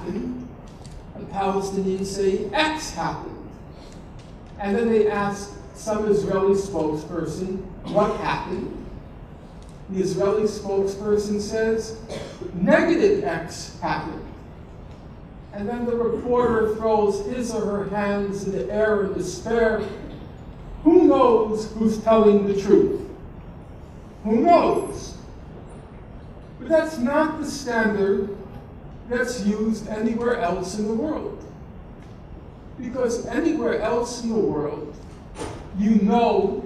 happened, the Palestinians say X happened. And then they ask some Israeli spokesperson, what happened? The Israeli spokesperson says, negative X happened. And then the reporter throws his or her hands in the air in despair. Who knows who's telling the truth? Who knows? But that's not the standard that's used anywhere else in the world. Because anywhere else in the world, you know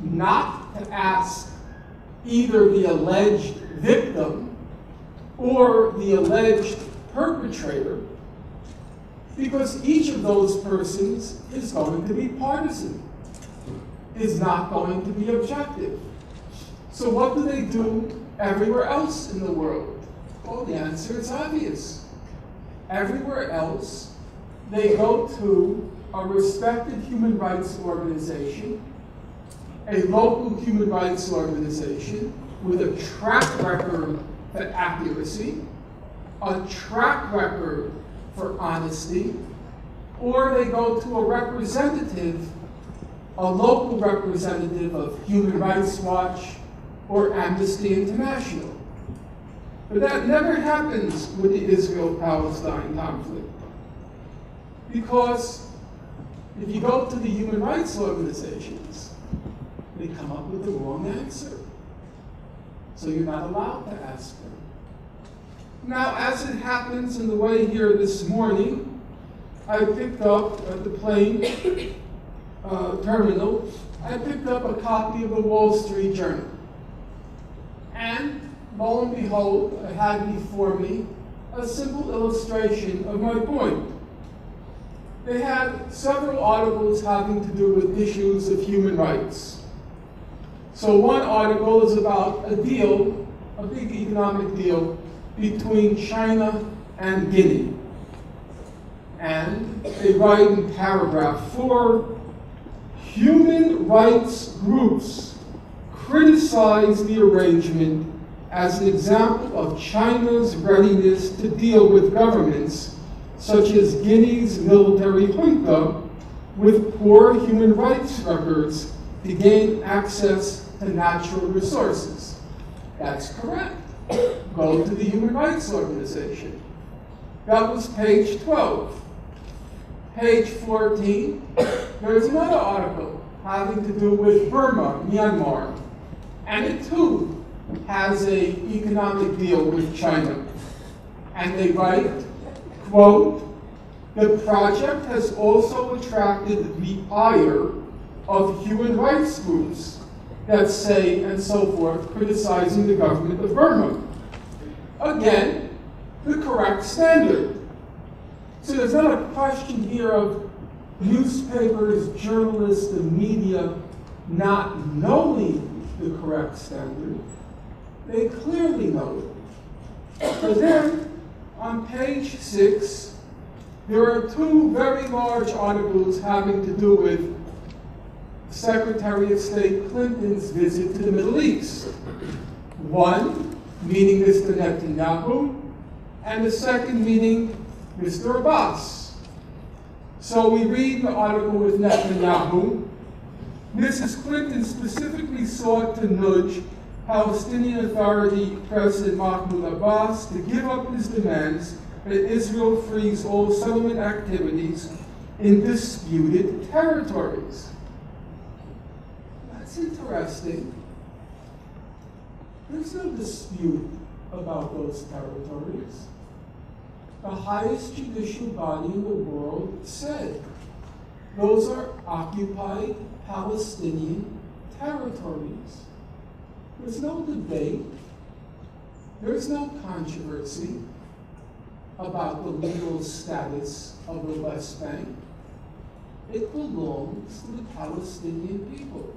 not to ask either the alleged victim or the alleged perpetrator, because each of those persons is going to be partisan, is not going to be objective. So what do they do everywhere else in the world? Well, the answer is obvious. Everywhere else, they go to a respected human rights organization, a local human rights organization with a track record for accuracy, a track record for honesty, or they go to a representative, a local representative of Human Rights Watch or Amnesty International. But that never happens with the Israel-Palestine conflict. Because if you go to the human rights organizations, they come up with the wrong answer. So you're not allowed to ask them. Now, as it happens in the way here this morning, I picked up at the plane terminal, I picked up a copy of the Wall Street Journal. And lo and behold, I had before me a simple illustration of my point. They had several articles having to do with issues of human rights. So one article is about a deal, a big economic deal, between China and Guinea. And they write in paragraph 4, human rights groups criticize the arrangement as an example of China's readiness to deal with governments such as Guinea's military junta with poor human rights records to gain access to natural resources. That's correct. Go to the Human Rights Organization. That was page 12. Page 14, there's another article having to do with Burma, Myanmar. And it too has an economic deal with China. And they write, quote, the project has also attracted the ire of human rights groups that say, and so forth, criticizing the government of Burma. Again, the correct standard. So there's not a question here of newspapers, journalists, the media not knowing the correct standard. They clearly know it. But then, on page 6, there are two very large articles having to do with Secretary of State Clinton's visit to the Middle East. One, meeting Mr. Netanyahu, and the second meeting Mr. Abbas. So we read the article with Netanyahu. Mrs. Clinton specifically sought to nudge Palestinian Authority President Mahmoud Abbas to give up his demands that Israel frees all settlement activities in disputed territories. That's interesting. There's no dispute about those territories. The highest judicial body in the world said those are occupied Palestinian territories. There's no debate. There's no controversy about the legal status of the West Bank. It belongs to the Palestinian people.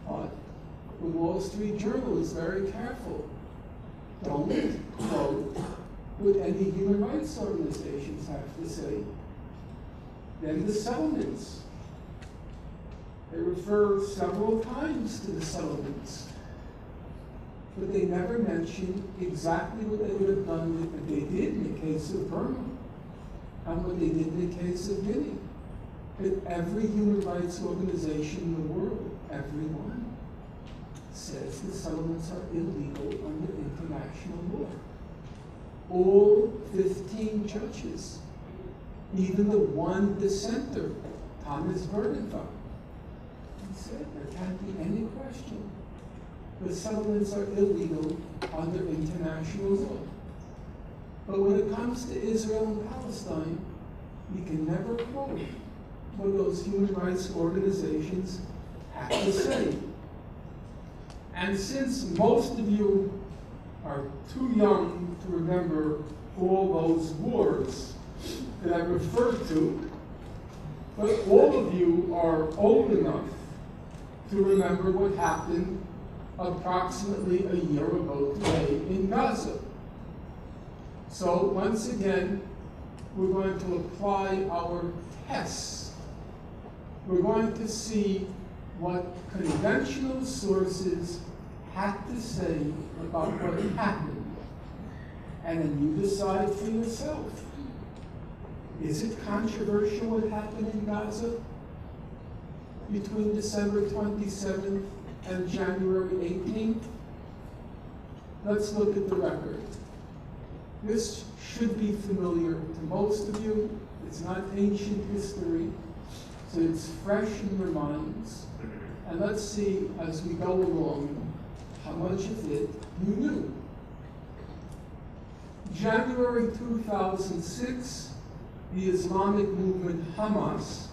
But the Wall Street Journal is very careful. Don't quote what any human rights organizations have to say. Then the settlements. They refer several times to the settlements. but they never mentioned exactly what they would have done if they did in the case of Burma, and what they did in the case of Guinea. That every human rights organization in the world, everyone, says the settlements are illegal under international law. All 15 judges, even the one dissenter, Thomas Bernenfeld, he said there can't be any question. The settlements are illegal under international law. But when it comes to Israel and Palestine, we can never quote what those human rights organizations have to say. And since most of you are too young to remember all those wars that I referred to, but all of you are old enough to remember what happened approximately a year ago today in Gaza. So once again, we're going to apply our tests. We're going to see what conventional sources had to say about what happened. And then you decide for yourself. Is it controversial what happened in Gaza between December 27th and January 18th? Let's look at the record. This should be familiar to most of you. It's not ancient history, so it's fresh in your minds. And let's see, as we go along, how much of it you knew. January 2006, the Islamic movement Hamas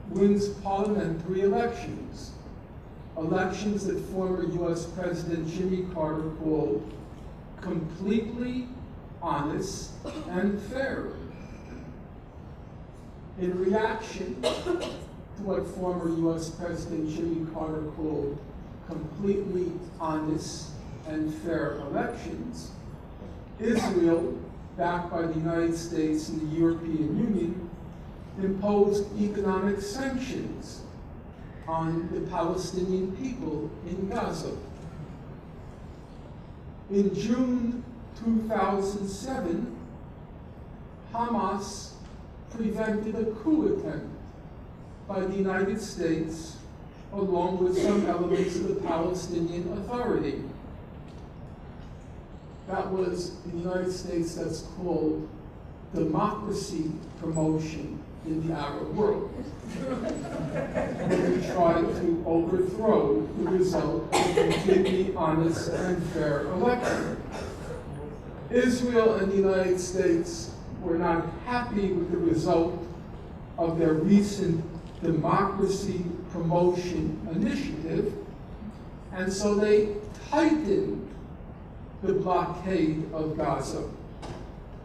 wins parliamentary elections, elections that former US President Jimmy Carter called completely honest and fair. In reaction to what former US President Jimmy Carter called completely honest and fair elections, Israel, backed by the United States and the European Union, imposed economic sanctions on the Palestinian people in Gaza. In June 2007, Hamas prevented a coup attempt by the United States along with some elements of the Palestinian Authority. That was, in the United States, that's called democracy promotion in the Arab world. We tried to overthrow the result of a completely honest and fair election. Israel and the United States were not happy with the result of their recent democracy promotion initiative, and so they tightened the blockade of Gaza,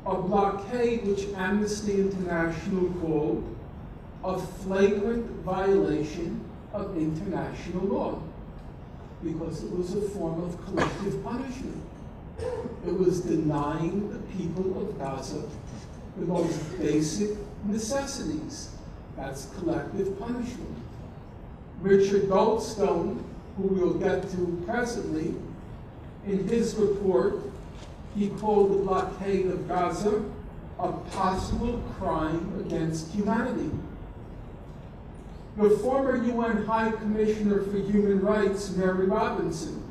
a blockade which Amnesty International called a flagrant violation of international law, because it was a form of collective punishment. It was denying the people of Gaza the most basic necessities. That's collective punishment. Richard Goldstone, who we'll get to presently, in his report, he called the blockade of Gaza a possible crime against humanity. The former UN High Commissioner for Human Rights, Mary Robinson,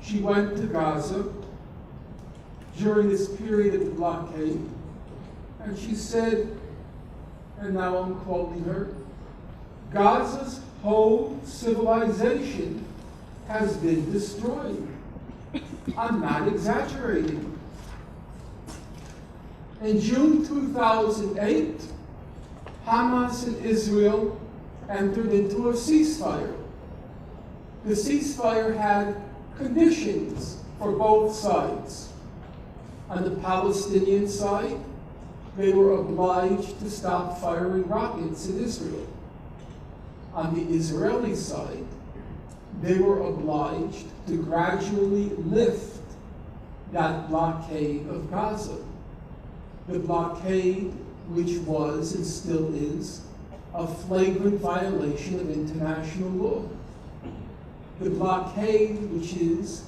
she went to Gaza during this period of the blockade, and she said, and now I'm quoting her, Gaza's whole civilization has been destroyed. I'm not exaggerating. In June 2008, Hamas and Israel entered into a ceasefire. The ceasefire had conditions for both sides. On the Palestinian side, they were obliged to stop firing rockets at Israel. On the Israeli side, they were obliged to gradually lift that blockade of Gaza. The blockade, which was and still is a flagrant violation of international law. The blockade, which is